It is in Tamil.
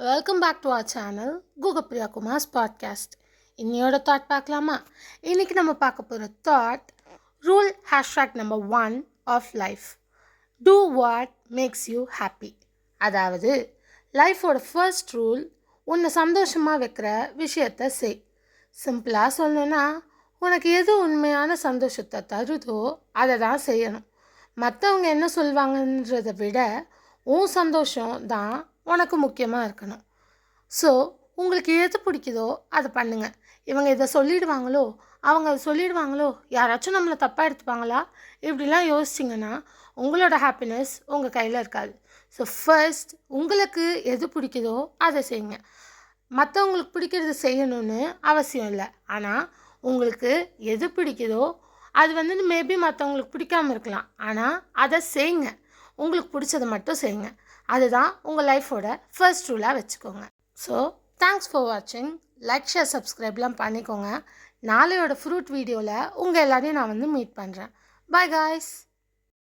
Welcome back to our channel Guhapriya Kumar's podcast. இன்னையோட தாட் பார்க்கலாமா? இன்றைக்கி நம்ம பார்க்க போகிற thought rule #1 of life. Do what makes you happy. அதாவது லைஃபோட ஃபர்ஸ்ட் ரூல், உன்னை சந்தோஷமாக வைக்கிற விஷயத்த செய். சிம்பிளாக சொல்லணுன்னா, உனக்கு எது உண்மையான சந்தோஷத்தை தருதோ அதை தான் செய்யணும். மற்றவங்க என்ன சொல்வாங்கன்றதை விட உன் சந்தோஷம் தான் உனக்கு முக்கியமாக இருக்கணும். ஸோ உங்களுக்கு எது பிடிக்குதோ அதை பண்ணுங்கள். இவங்க இதை சொல்லிடுவாங்களோ, அவங்க அதை சொல்லிடுவாங்களோ, யாராச்சும் நம்மளை தப்பாக எடுத்துப்பாங்களா, இப்படிலாம் யோசிச்சிங்கன்னா உங்களோட ஹாப்பினஸ் உங்கள் கையில் இருக்காது. ஸோ ஃபர்ஸ்ட் உங்களுக்கு எது பிடிக்குதோ அதை செய்யுங்க. மற்றவங்களுக்கு பிடிக்கிறது செய்யணும்னு அவசியம் இல்லை. ஆனால் உங்களுக்கு எது பிடிக்குதோ அது மேபி மற்றவங்களுக்கு பிடிக்காமல் இருக்கலாம். ஆனால் அதை செய்யுங்க. உங்களுக்கு பிடிச்சதை மட்டும் செய்யுங்க. அதுதான் உங்கள் லைஃபோட ஃபர்ஸ்ட் ரூலாக வச்சுக்கோங்க. ஸோ தேங்க்ஸ் ஃபார் வாட்சிங். லைக், ஷேர், சப்ஸ்கிரைப்லாம் பண்ணிக்கோங்க. நாளையோட ஃப்ரூட் வீடியோவில் உங்கள் எல்லாரையும் நான் மீட் பண்ணுறேன். Bye guys.